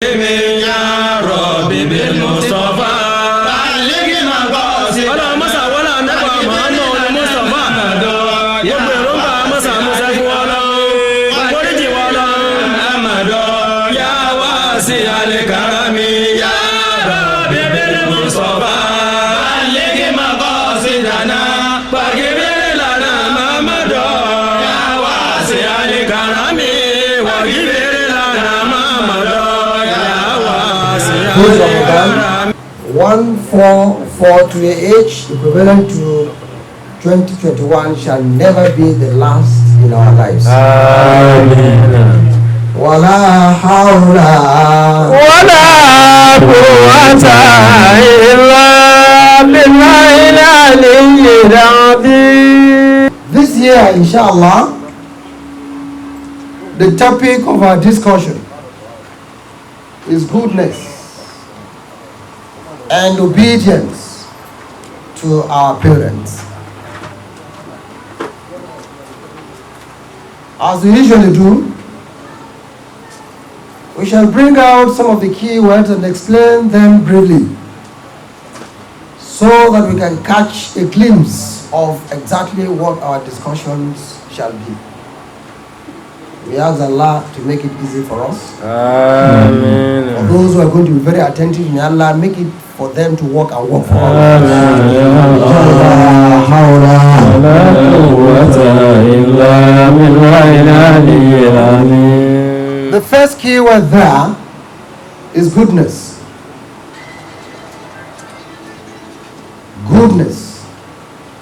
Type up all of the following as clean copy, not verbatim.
يا ربي بالمصطفى بلغ مقاصد اللهم صل على النبي محمد المصطفى يبرم مسا مسا ولا ورجي ولا محمد يا واسع الكرم يا ربي بالمصطفى بلغ مقاصدنا واغفر لنا محمد يا واسع الكرم واغفر لنا محمد يا واسع الكرم 1443H, equivalent to 2021, shall never be the last in our lives. Amen. ولا حول ولا قوة إلا بالله العلي العظيم. This year, inshallah, the topic of our discussion is goodness and obedience to our parents. As we usually do, we shall bring out some of the key words and explain them briefly so that we can catch a glimpse of exactly what our discussions shall be. We ask Allah to make it easy for us. Amen. For those who are going to be very attentive, may Allah make it for them to work and work for us. The first key word there is goodness. Goodness.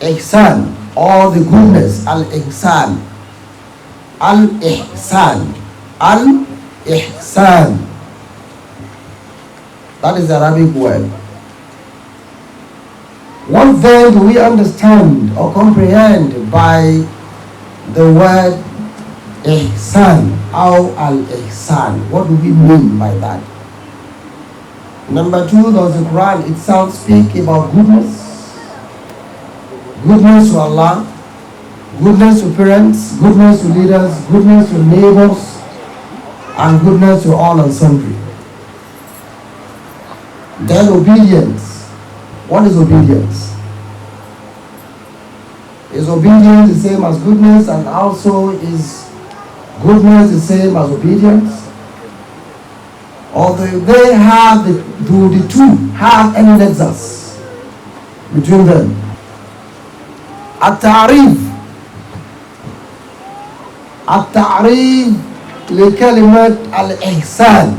Ihsan, or the goodness. Al-Ihsan. Al-Ihsan. Al-Ihsan. That is the Arabic word. What then do we understand or comprehend by the word ihsan or al-ihsan? What do we mean by that? Number two, does the Quran itself speak about goodness? Goodness to Allah, goodness to parents, goodness to leaders, goodness to neighbors, and goodness to all and sundry. Then obedience. What is obedience? Is obedience the same as goodness, and also is goodness the same as obedience? Or do the two have any nexus between them? التعريف لكلمة الإحسان.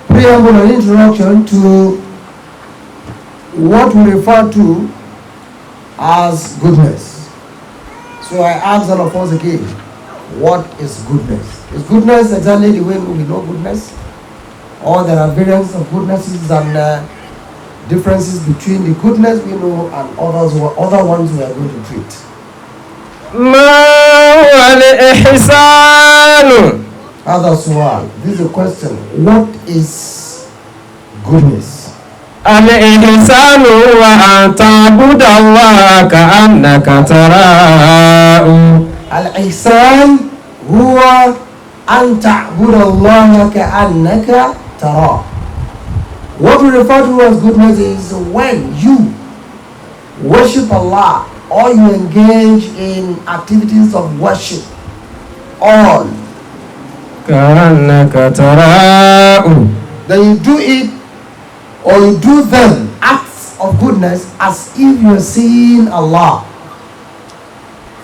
Preamble and introduction to what we refer to as goodness. So I ask all of us again, what is goodness? Is goodness exactly the way we know goodness? Or there are variants of goodnesses and differences between the goodness we know and other ones we are going to treat? ما هو الإحسان؟ Other sual. This is a question. What is goodness? الإحسان هو أن تعبد الله كأنك تراه. الإحسان هو أن تعبد الله كأنك تراه. What we refer to as goodness is when you worship Allah or you engage in activities of worship, all كأنك تراه. then you do it or you do them, acts of goodness, as if you are seeing Allah.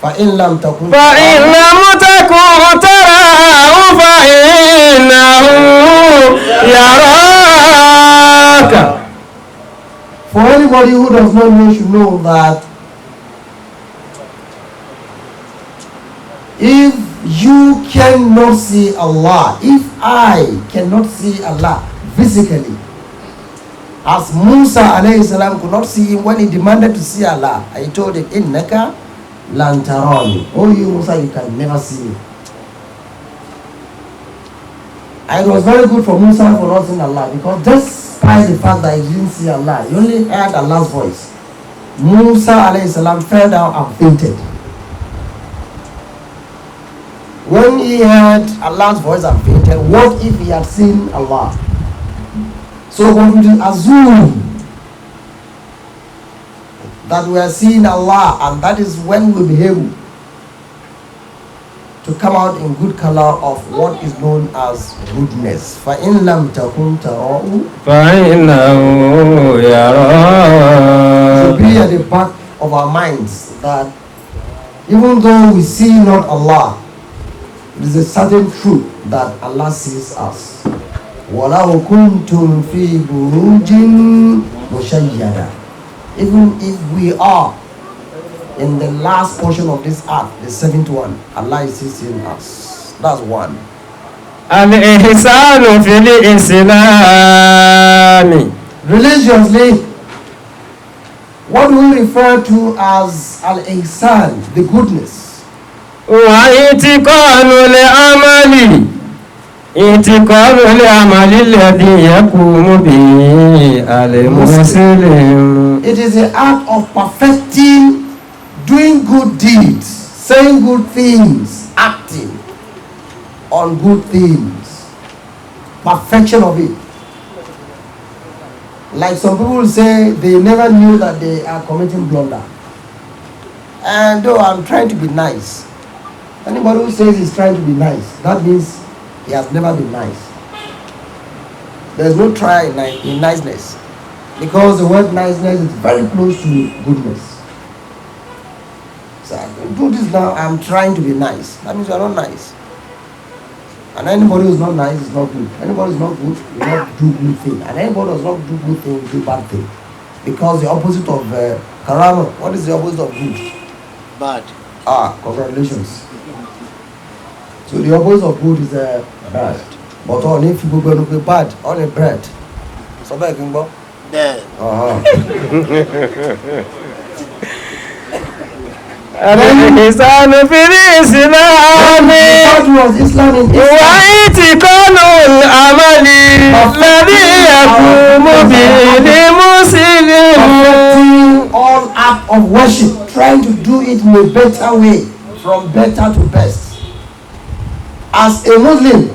فإن لم تكن فإن لم تكن تراه فإنه يراك. For anybody who does not know should know that if you cannot see Allah, if I cannot see Allah physically, as Musa alayhi salam could not see him when he demanded to see Allah, I told him, Innaka lan tarani. Oh, you Musa, you can never see me. And it was very good for Musa for not seeing Allah, because despite the fact that he didn't see Allah, he only heard Allah's voice. Musa alayhi salam fell down and fainted. When he heard Allah's voice and fainted, what if he had seen Allah? So one would assume that we are seeing Allah, and that is when we'll be able to come out in good color of what is known as goodness. فَإِن لَمْ تَكُنْ تَرَوْا فإنه to يراك. be at the back of our minds that even though we see not Allah, it is a certain truth that Allah sees us. وَلَوْ كُنْتُمْ فِي بُرُوجٍ مُشَيَّدَةٍ. Even if we are in the last portion of this earth, the seventh one, Allah is still seeing us. That's one. الإحسان في الإسلام. Religiously, what we refer to as al-ihsan, the goodness, وإتقان العمل. إتقان العمل الذي يقوم به المسلم. it is the act of perfecting, doing good deeds, saying good things, acting on good things, perfection of it. Like some people say, they never knew that they are committing blunder. And though I'm trying to be nice, anybody who says he's trying to be nice, that means he has never been nice. There's no try in niceness, because the word niceness is very close to goodness. So I can do this now, I'm trying to be nice. That means you are not nice. And anybody who's not nice is not good. Anybody who's not good will not do good thing. And anybody who's not do good thing will do bad thing. Because the opposite of karama, what is the opposite of good? Bad. Congratulations. So the opposite of good is bad. But on if you go to be bad, on a bread. So bad can go. Dead. الإحسان في الإسلام. What was Islam in Islam? وإتقان العمل الذي يقوم به المسلم. Perfecting all act of worship, trying to do it in a better way, from better to best. As a Muslim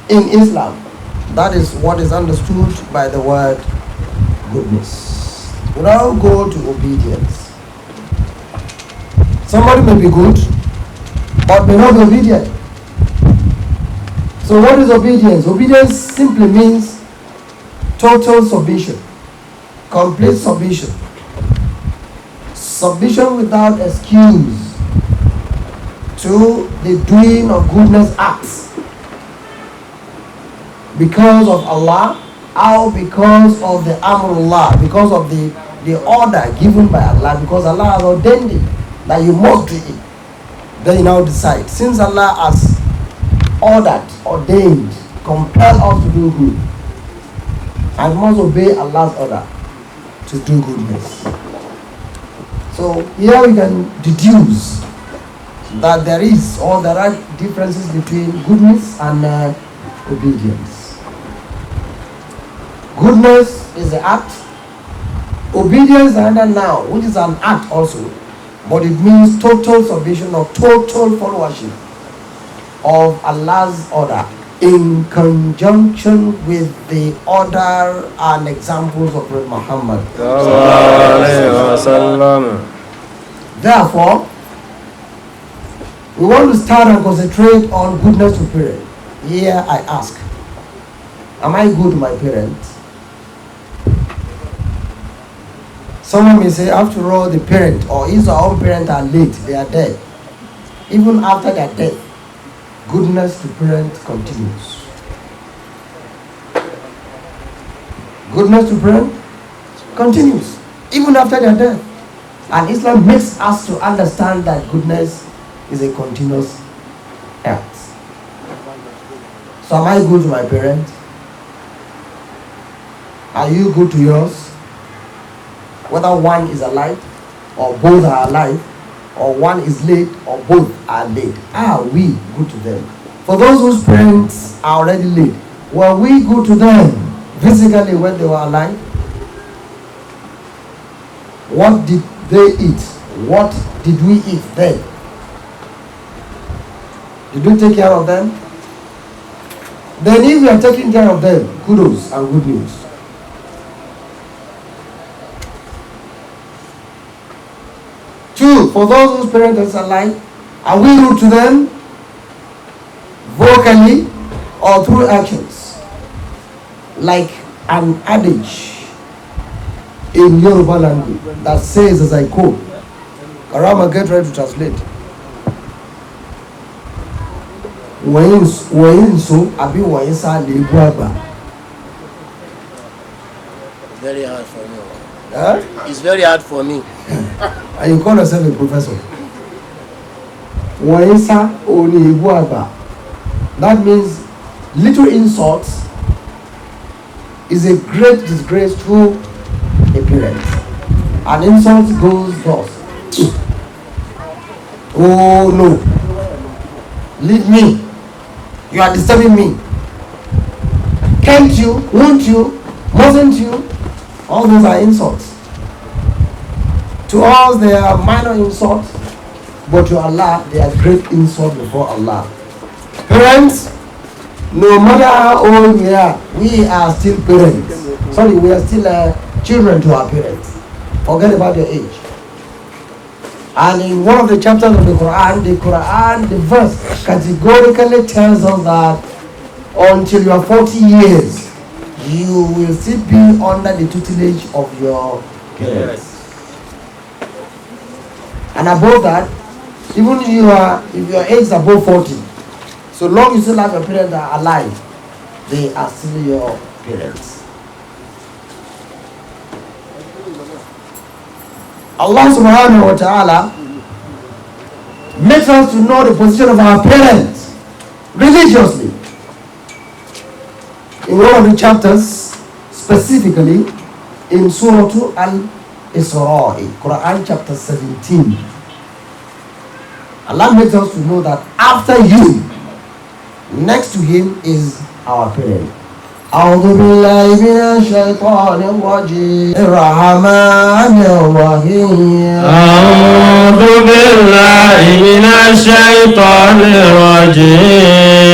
in Islam, that is what is understood by the word goodness. We now go to obedience. Somebody may be good, but may not be obedient. So what is obedience? Obedience simply means total submission, complete submission, submission without excuse to the doing of goodness acts because of Allah, or because of the amrullah, because of the order given by Allah, because Allah has ordained it that you must do it. Then you now decide, since Allah has ordered, ordained, compelled us to do good, I must obey Allah's order to do goodness. So here we can deduce that there are differences between goodness and obedience. Goodness is the act. Obedience is another noun, which is an act also, but it means total submission or total followership of Allah's order in conjunction with the order and examples of Prophet Muhammad. Therefore, we want to start and concentrate on goodness to parents. Here I ask, am I good to my parents? Someone may say, after all, the parent or his or her own parents are late, they are dead. Even after their death, goodness to parents continues. Goodness to parents continues, even after their death. And Islam makes us to understand that goodness is a continuous act. So am I good to my parents? Are you good to yours? Whether one is alive or both are alive, or one is late or both are late, are we good to them? For those whose parents are already late, were we good to them physically when they were alive? What did they eat? What did we eat then? Did you take care of them? Then if you are taking care of them, kudos and good news. Two, for those whose parents are alive, are we rude to them? Vocally or through actions? Like an adage in Yoruba language that says, as I quote, Karama, get ready to translate. Abi Very hard for me. Huh? It's very hard for me. And you call yourself a professor. That means little insults is a great disgrace to a parent. An insult goes thus. Oh no. Leave me. You are disturbing me. Can't you? Won't you? Mustn't you? All those are insults. To us they are minor insults, but to Allah they are great insults before Allah. Parents, no matter how old we are still parents. Sorry, we are still children to our parents. Forget about your age. And in one of the chapters of the Quran, the verse categorically tells us that until you are 40 years, you will still be under the tutelage of your parents. And above that, even if your age is above 40, so long you still have your parents that are alive, they are still your parents. Allah subhanahu wa ta'ala makes us to know the position of our parents religiously. In one of the chapters, specifically in Surah Al-Isra, Quran chapter 17, Allah makes us to know that after you, next to him is our parent. أعوذ بالله من الشيطان الرجيم الرحمن الرحيم أعوذ بالله من الشيطان الرجيم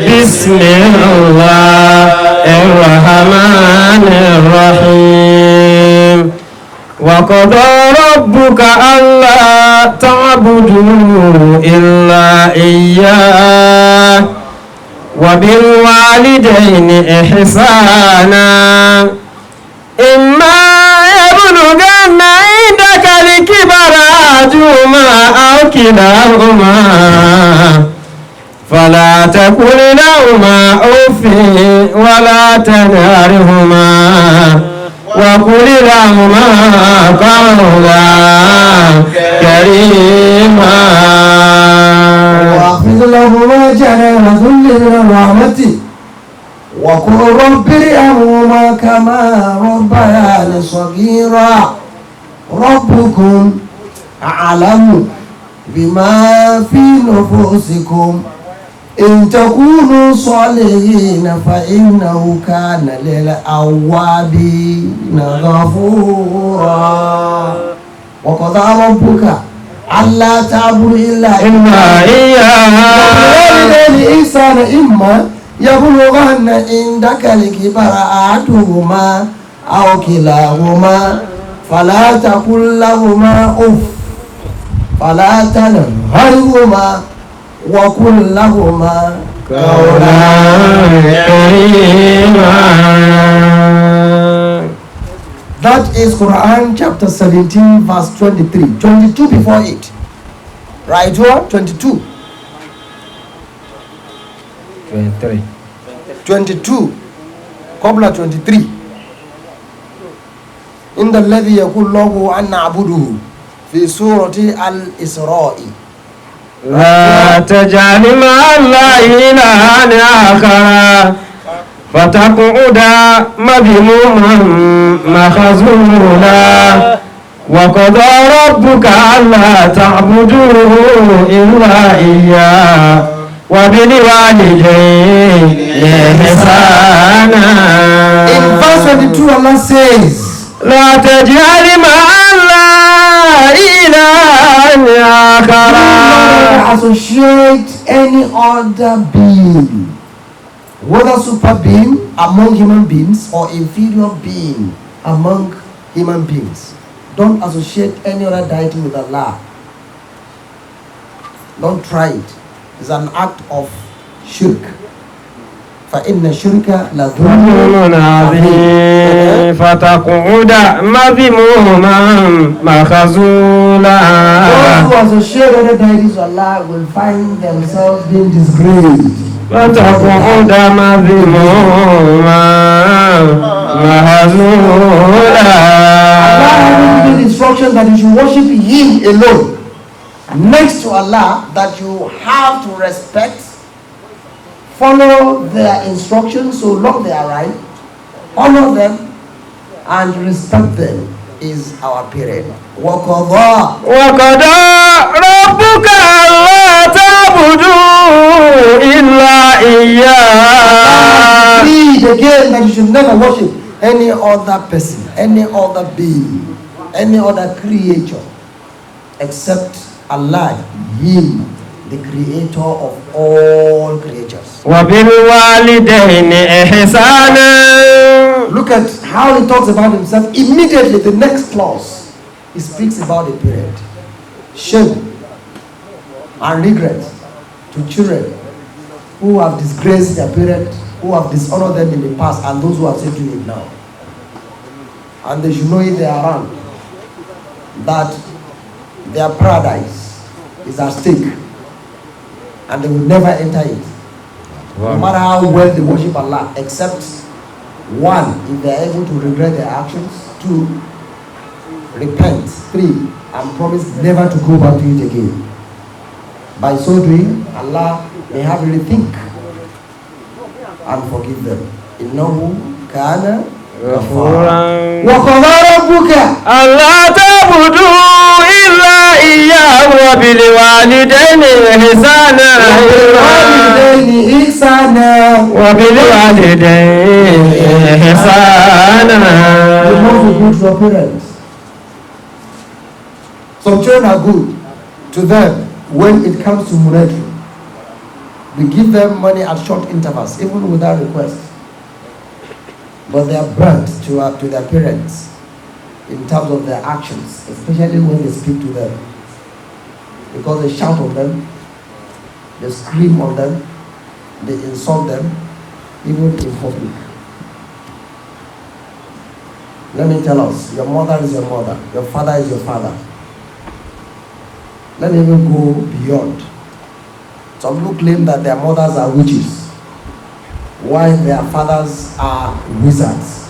بسم الله الرحمن الرحيم وقضى ربك ألا تعبدوا إلا إياه وبالوالدين إحسانا إما يبلغن عندك الكبر أحدهما أو كلاهما فلا تقل لهما أف ولا تنهرهما وقل لهما قولا كريما واخفض لهما جناح ذل من الرحمة وقل رب ارحمهما كما ربياني صغيرا ربكم أعلم بما في نفوسكم إن تكونوا صالحين فإنه كان للأوابين غفورا وقضى ربك ألا تعبدوا إلا إياه وبالوالدين إحسانا إما يبلغن عندك الكبر أحدهما أو كلاهما فلا تقل لهما أف فلا تنهرهما وقل لهما قولا كريما. That is Quran chapter 17 verse 23. 22 before it. Right here? 22. 23. 22 قبل 23 إن الذي يقول له أن نعبده في سورة الإسراء لا تجعل مع الله إلها آخر فتقعد مذموما مخذولا وقضى ربك ألا تعبدوا إلا إياه وبالوالدين إحسانا. In verse 22 Allah says لا تجعل مع الله إلها آخر associate any other being, whether super being among human beings or inferior being among human beings. Don't associate any other deity with Allah. Don't try it. It's an act of shirk. فإن الشرك لظلم عظيم فتقعد مذموما مخذولا. Those who associate other deities with Allah will find themselves being disgraced. فتقعد مذموما مخذولا. Allah has given instructions that you should worship Him alone. Next to Allah, that you have to respect, follow their instructions so long they are right, honor them and respect them is our parent. وَقَضَى رَبُّكَ أَلَّا تَعْبُدُوا إِلَّا إِيَّاهُ. Read again that you should never worship any other person, any other being, any other creature except Allah, Him, the creator of all creatures. وَبِالْوَالِدَيْنِ إِحْسَانًا. Look at how he talks about himself. Immediately, the next clause, he speaks about the parent. Shame and regret to children who have disgraced their parent, who have dishonored them in the past, and those who are still doing it now. And they should know if they are around that their paradise is at stake and they will never enter it. No matter how well they worship Allah, except one, if they are able to regret their actions; two, repent; three, and promise never to go back to it again. By so doing, Allah may have really think and forgive them. Innahu kana غفورا. وَقَضَى رَبُّكَ أَلَّا تَعْبُدُوا إِلَّا إِيَّاهُ وَبِالْوَالِدَيْنِ إِحْسَانًا. وَبِالْوَالِدَيْنِ إِحْسَانًا. The most good to our parents. Some children are good to them when it comes to monetary. We give them money at short intervals, even without request. But they are burnt to their parents in terms of their actions, especially when they speak to them. Because they shout on them, they scream on them, they insult them, even in public. Let me tell us, your mother is your mother, your father is your father. Let me even go beyond. Some people claim that their mothers are witches, while their fathers are wizards.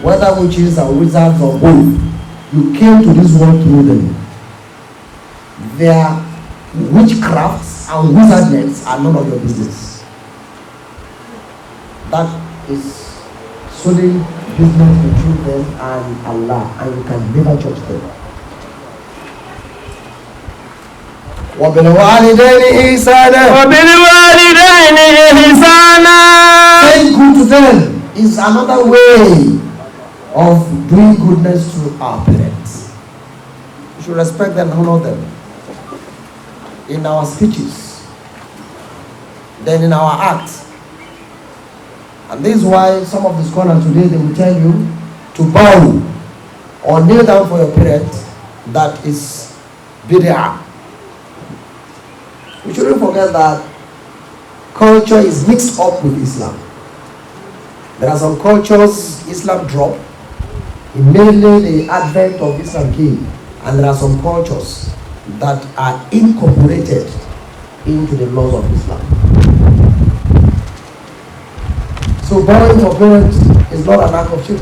Whether witches or wizards or both, you came to this world through them. Their witchcrafts and wizardness are none of your business. That is solely business between them and Allah, and you can never judge them. وَبِالْوَالِدَيْنِ إِحْسَانًا. وَبِالْوَالِدَيْنِ إِحْسَانًا. Saying good to them is another way of doing goodness to our parents. We should respect them and honor them in our speeches, then in our acts. And this is why some of the scholars today, they will tell you to bow or kneel down for your parents. That is bid'ah. We shouldn't forget that culture is mixed up with Islam. There are some cultures Islam dropped. Immediately the advent of Islam came, and there are some cultures that are incorporated into the laws of Islam. So bowing for parents is not an act of shirk.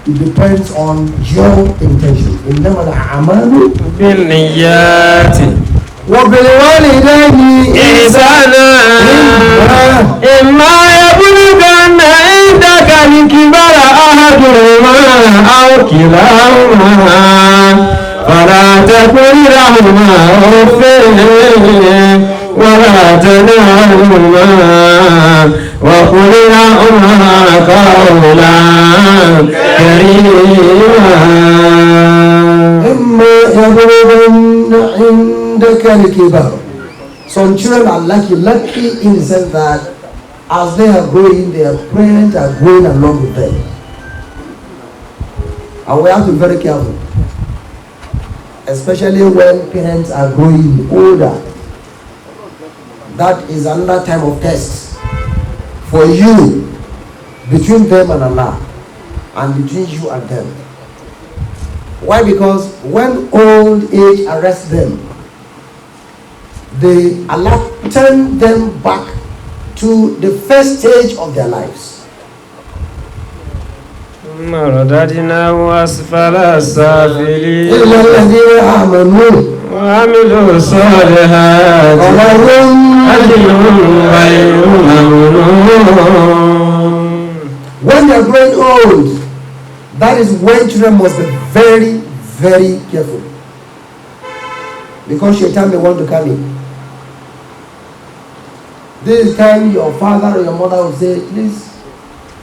It depends on your intention. إنما الأعمال بالنيات وبالوالدين إحسانا إما يبلغن عندك الكبر أحدهما أو كلاهما فلا تقل لهما أف ولا تنهرهما وقل لهما قولا كريما إما يبلغن عندك الكبر. Some children are lucky in the sense that as they are growing, their parents are growing along with them. And we have to be very careful, especially when parents are growing older. That is another time of test for you between them and Allah, and between you and them. Why? Because when old age arrests them, Allah turn them back to the first stage of their lives. رددناه أسفل السافلين إلا الذين آمنوا وعملوا الصالحات ولهم أجر غير ممنون. When they are growing old, that is when children must be very, very careful, because shaitan may want to come in. This time your father or your mother will say, please,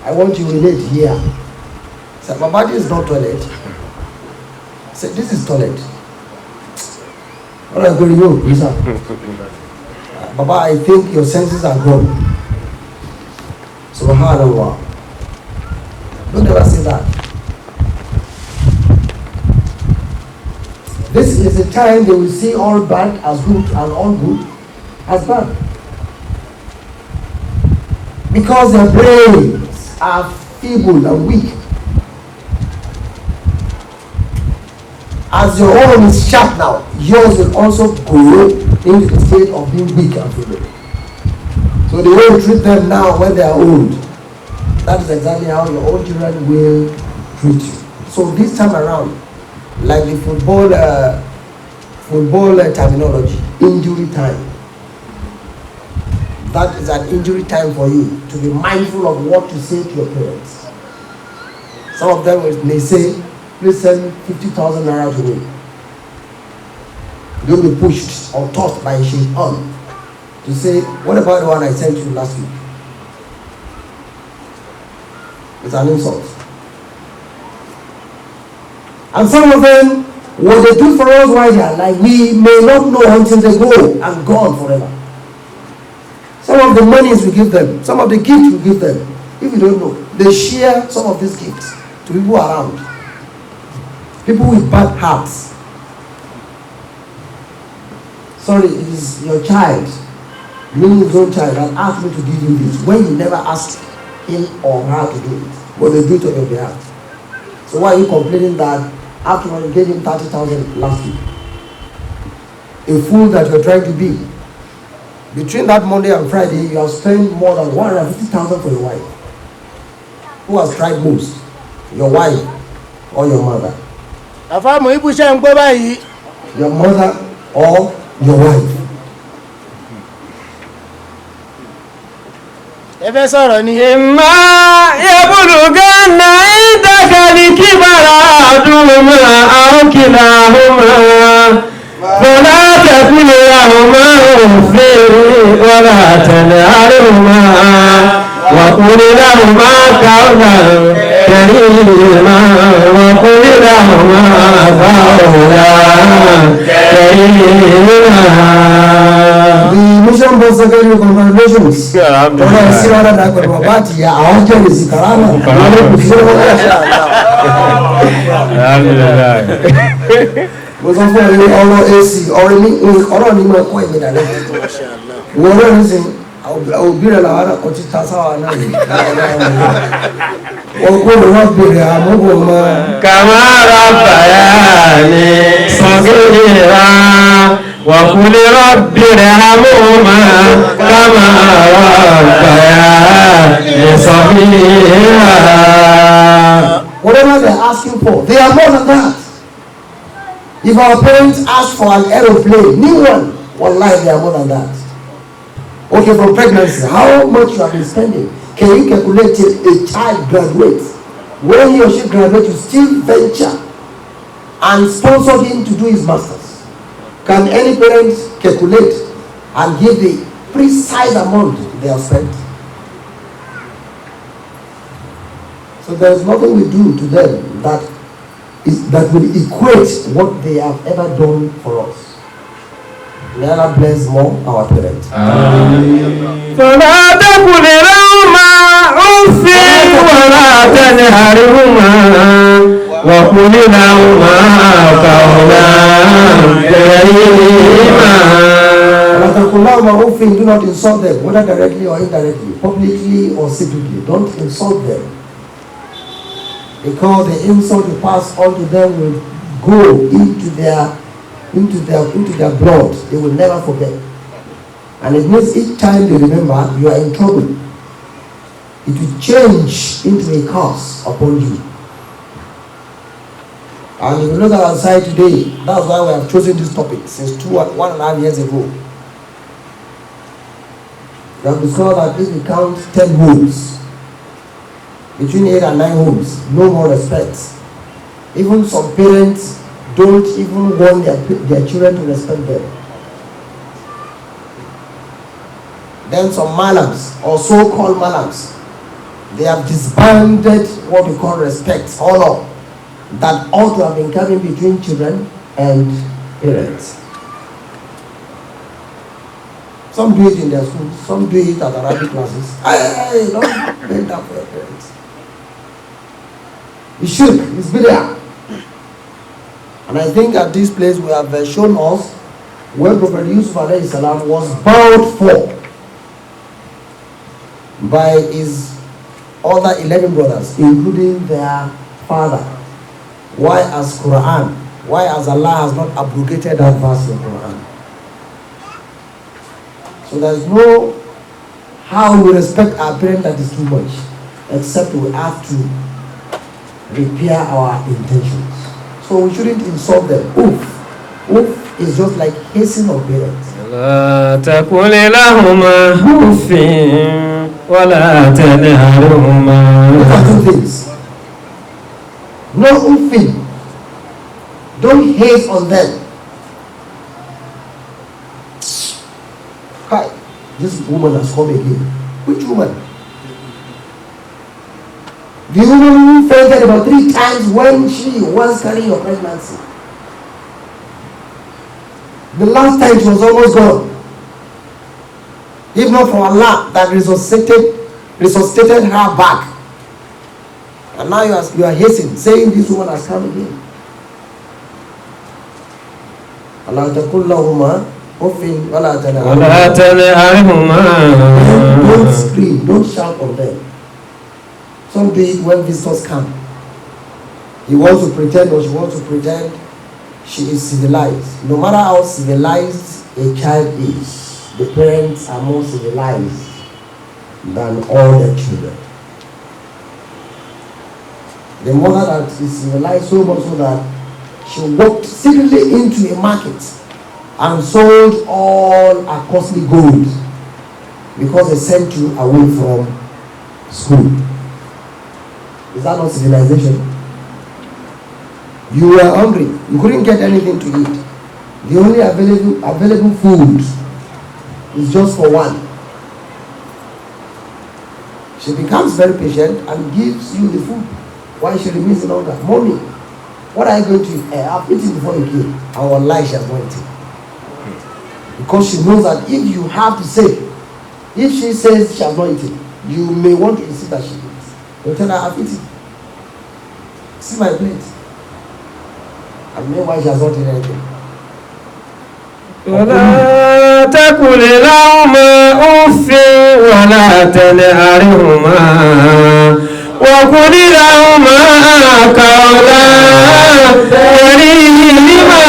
I want you to urinate here. Say, Baba, this is not toilet. Say, this is toilet. All right, go to you, please. Baba, I think your senses are gone. Subhanallah. Don't ever say that. This is the time they will see all bad as good and all good as bad. Because their brains are feeble and weak. As your own is sharp now, yours will also go into the state of being weak and feeble. So the way you treat them now when they are old, that is exactly how your old children will treat you. So this time around, like the football terminology, injury time. That is an injury time for you to be mindful of what to say to your parents. Some of them may say, please send 50,000 naira to me. Don't be pushed or tossed by a shaitan to say, what about the one I sent you last week? It's an insult. And some of them, what they do for us while they are alive, we may not know until they go and gone forever. Some of the monies we give them, some of the gifts we give them, if you don't know, they share some of these gifts to people around. People with bad hearts. Sorry, it is your child, meaning his own child, that asked me to give you this when you never asked him or her to do it, but they do it on your behalf. So why are you complaining that after you gave him 30,000 last week? A fool that you're trying to be. Between that Monday and Friday, you have spent more than 150,000 for your wife. Who has tried most? Your wife or your mother? Your mother or your wife? إما يبلغن عندك الكبر أحدهما أو كلاهما فلا تقل لهما أف ولا تنهرهما وقل لهما قولا كريما وقل لهما قولا كريما. The mission board secretary, congratulations. Mo sọ fún ẹni ọ̀rọ̀ AC ọ̀rọ̀ ní mo ẹ̀kọ́ ìgbédàlẹ́ wọ́n rẹ̀ ń sìn òbí rẹ̀ làwọn akọ̀ ti ta sáwà náà yìí wọ́n kó lè wọ́n bèrè àmúgbò mọ́. kàmáàrà bàyà ni sọ̀gẹ́dẹ̀rà wàkúlẹ̀ rọ̀bìrẹ̀ àmúhùmá kàmáàrà bàyà ni sọ̀gẹ́dẹ̀rà. Whatever they are asking for, they are more than that. If our parents ask for an aeroplane, new one, wallahi, they are more than that. Okay, from pregnancy, how much you have been spending? Can you calculate till a child graduates? When he or she graduates, you still venture and sponsor him to do his masters. Can any parent calculate and give the precise amount they have spent? So there is nothing we do to them that will equate what they have ever done for us. May Allah bless more our parents. فلا تقل لهما أف ولا تنهرهما وقل لهما قولا كريما. Do not insult them, whether directly or indirectly, publicly or secretly. Don't insult them, because the insult you pass on to them will go into their blood. They will never forget, and it means each time they remember, you are in trouble. It will change into a curse upon you. And if you look at our side today, that's why we have chosen this topic since 1.5 years ago. We have discovered that if we count 10 homes, between 8 and 9 homes, no more respect. Even some parents don't even want their children to respect them. Then some malams, or so-called malams, they have disbanded what we call respect, honor, that ought to have been coming between children and parents. Some do it in their schools, some do it at Arabic classes. Hey, don't bend up for your parents. It's shirk, it's bid'ah. And I think at this place we have shown us where Prophet Yusuf alayhi salam was bowed for by his other 11 brothers, including their father. Why as Quran? Why as Allah has not abrogated that verse in Quran? So there is no how we respect our parents that is too much, except we have to repair our intentions. So we shouldn't insult them. Oof. Oof is just like hissing of parents. لا تقل لهما أف ولا تنهرهما. Look at two things. No oofing. Don't hate on them. Hi, this woman has come again. Which woman? The woman who fainted about 3 times when she was carrying your pregnancy. The last time she was almost gone. If not for Allah that resuscitated her back. And now you are hastening, saying this woman has come again. Allah taqullahuma uffin wala tanharhuma. Don't scream, don't shout on them. Some do it when visitors come. He wants to pretend, or she wants to pretend she is civilized. No matter how civilized a child is, the parents are more civilized than all their children. The mother that is civilized so much so that she walked secretly into a market and sold all her costly gold because they sent you away from school. Is that not civilization? You were hungry. You couldn't get anything to eat. The only available food is just for one. She becomes very patient and gives you the food while she remains in hunger. Mommy, what are you going to eat? I've eaten before you came. And wallahi, she has not eaten. Because she knows that if you have to say, if she says she has not eaten, you may want to insist that she eats. You tell her, I've eaten. See my plate. And meanwhile, she has not eaten anything. ولا تقل لهما أف ولا تنهرهما وقل لهما قولا كريما.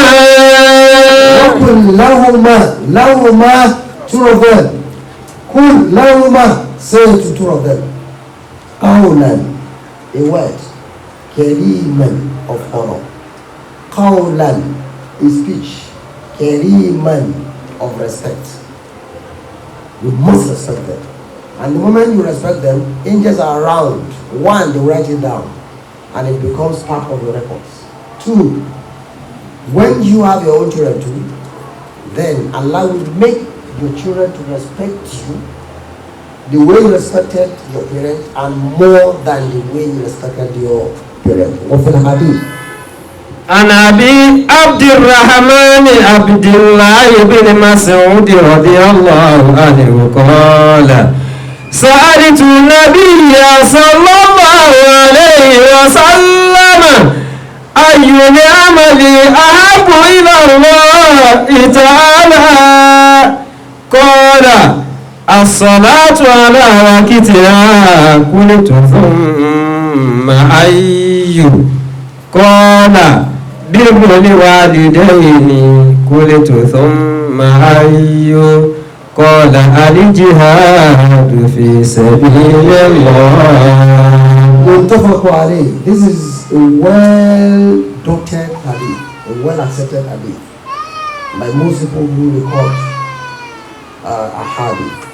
وقل لهما, two of them. قل لهما, say to two of them. قولا, a word. كريما, of honor. قولا, a speech. Keriman, of respect. You must respect them. And the moment you respect them, angels are around. 1, they write it down. And it becomes part of your records. 2, when you have your own children too, then Allah will make your children to respect you the way you respected your parent and more than the way you respected your parent. وفي الحديث عن أبي عبد الرحمن عبد الله بن مسعود رضي الله عنه قال سألت النبي صلى الله عليه وسلم أي العمل أحب إلى الله تعالى قال الصلاة على وقتها قلت ثم أي قال بر الوالدين قلت ثم أي قال الجهاد في سبيل الله. متفق عليه. This is a well doctored hadith, a well accepted hadith by most people who record a hadith.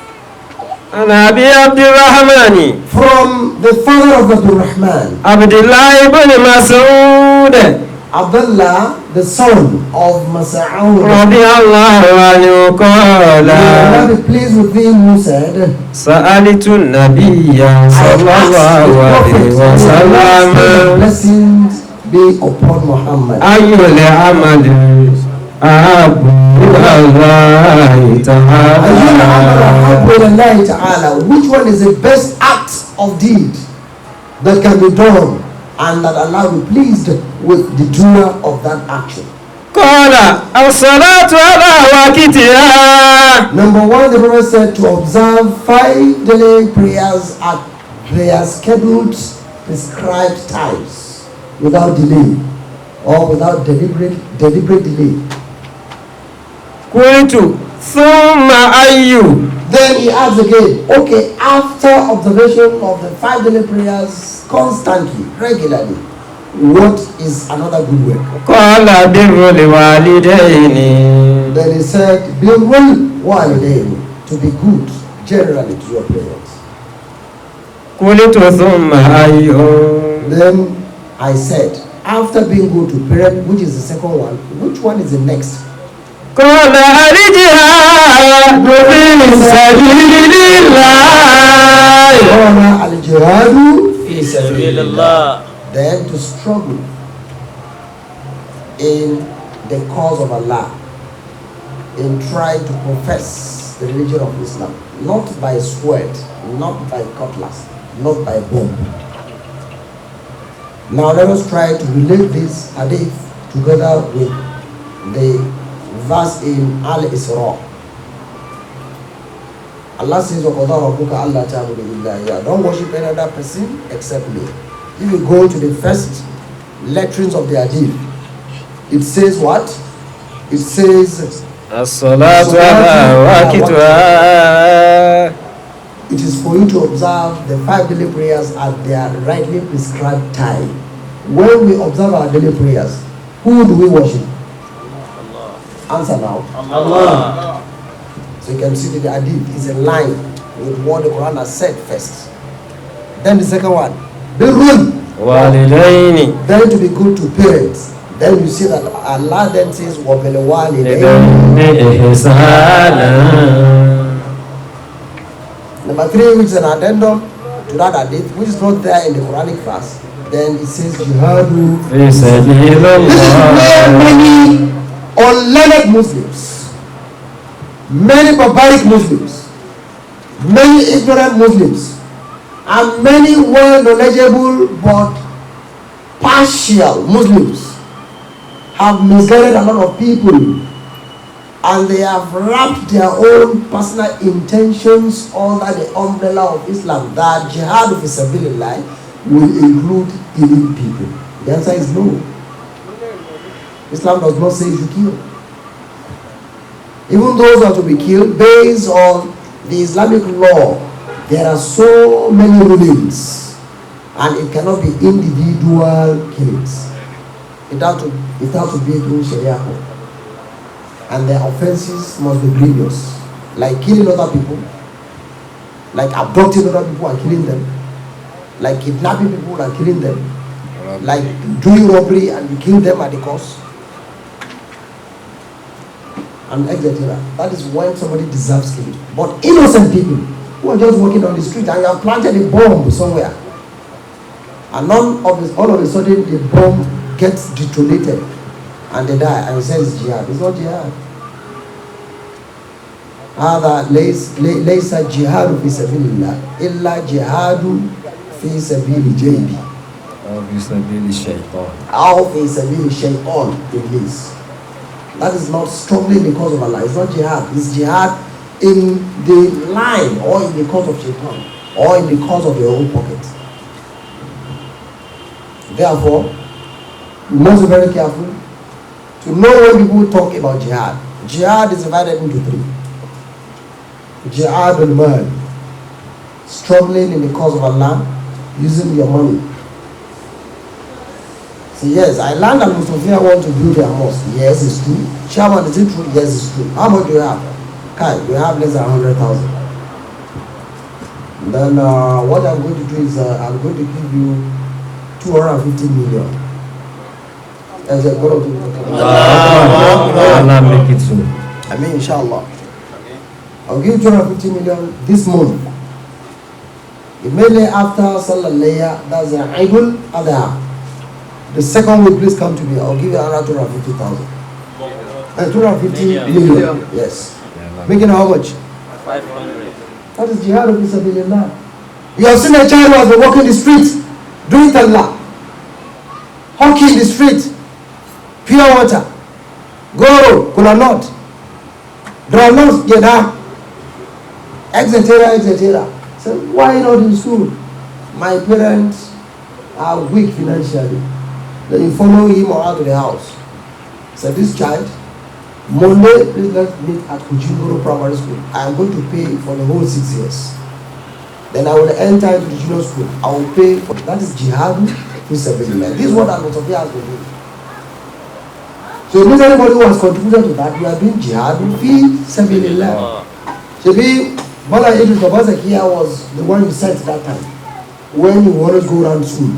عن أبي عبد الرحمن From the father of Abdul Rahman, عبد الله بن مسعود Abdullah, the son of Mas'ud, رضي الله عنه قال may Allah be pleased with him, who said, سألت النبي صلى الله عليه وسلم blessings be upon Muhammad, أي العمل أحب إلى الله تعالى. which one is the best act of deed that can be done and that Allah will be pleased with the doer of that action? قال الصلاة على وقتها. Number one, the Prophet said to observe 5 daily prayers at their scheduled prescribed times without delay or without deliberate delay. قلت ثم أي. Then he asked again, okay, after observation of the 5 daily prayers constantly, regularly, what is another good work? قال بر الوالدين. Then he said, birrul walidain, to be good generally to your parents. قلت ثم أي. Then I said, after being good to parent, which is the second one, which one is the next? قال الجهاد في سبيل الله. Al-jihadu fi Sabilillah. Then to struggle in the cause of Allah, in trying to profess the religion of Islam, not by sword, not by cutlass, not by bomb. Now let us try to relate this hadith together with the verse in Al-Isra. Allah says, وَقَضَى رَبُّكَ أَلَّا تَعْبُدُوا إِلَّا إِيَّاهُ. Don't worship any other person except me. If you go to the first letterings of the hadith, it says what? It says الصلاة على وقتها. it is for you to observe the 5 daily prayers at their rightly prescribed time. When we observe our daily prayers, who do we worship? Answer now. Allah. So you can see that the hadith is in line with what the Quran has said first. Then the second one, birrul والدين. then to be good to parents. Then you see that Allah then says وَبِلْ وَالِدَيْنِ. إحسانا. Number 3, which is an addendum to that hadith, which is not there in the Quranic verse. Then it says jihadu. في سبيل الله. Many unlearned Muslims, many barbaric Muslims, many ignorant Muslims, and many well-knowledgeable but partial Muslims have misled a lot of people, and they have wrapped their own personal intentions under the umbrella of Islam that jihad fi sabilillah will include killing people. The answer is no. Islam does not say you should kill. Even those are to be killed based on the Islamic law. There are so many rulings, and it cannot be individual killings. It has to be through Sharia law, and their offenses must be grievous, like killing other people, like abducting other people and killing them, like kidnapping people and killing them, like doing robbery and you kill them at the cost, and etc. That is when somebody deserves killing. But innocent people, who are just walking on the street and you have planted a bomb somewhere. And all of a sudden the bomb gets detonated and they die. And you say it's jihad. It's not jihad. هذا ليس جهاد في سبيل الله إلا جهاد في سبيل جيبي أو في سبيل الشيطان أو في سبيل الشيطان Iblis. That is not strongly in the cause of Allah. It's not jihad. It's jihad in the line or in the cause of shaitan or in the cause of your own pocket. Therefore, we must be very careful to know when people talk about jihad. Jihad is divided into three. Jihad al-mal, struggling in the cause of Allah, using your money. So yes, I learned that AL-MUSTOFIYYAH want to build their mosque. Yes, it's true. Chairman, is it true? Yes, it's true. How much do you have? Kai, we have less than 100,000. Then what I'm going to do is I'm going to give you 250 million. As a God of Allah make it so. I mean, inshallah. I'll give you 250 million this month. Immediately after Salah Layah, that's the Eidul Adha. The second week, please come to me. I'll give you another 250,000. 250 million. Yes. Making how much? 500. That is jihad of Isabilillah. You have seen a child who has been walking the street, doing Tallah, hockey in the street, pure water, goro, kula not, draw not, etc. So why not in school? My parents are weak financially. Then you follow him or out of the house. So this child, Monday, please let's meet at Kujingoro Primary School. I am going to pay for the whole 6 years. Then I will enter into the junior school. I will pay for that is jihad fi sabilillah. This is what AL-MUSTOFIYYAH has been doing. So if anybody who has contributed to that, we are doing jihad fi sabilillah. So Bala Idris Babazakia was the one you sent that time when you wanted to go around school.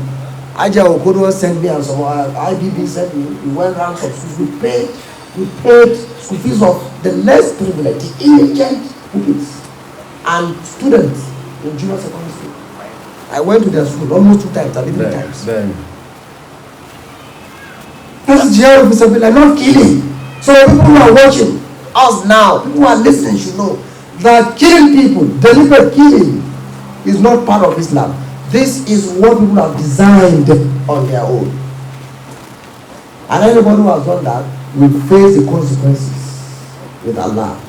Aja Okodo sent me and some IBB sent me. We went around some schools. We paid school fees of the less privileged, the indigent pupils and students in junior secondary school. I went to their school almost 2 times, 3 times. That's jihad fi sabilillah, not killing. So people who are watching us now, people who are listening should know that killing people, deliberate killing, is not part of Islam. This is what people have designed on their own. And anybody who has done that will face the consequences with Allah.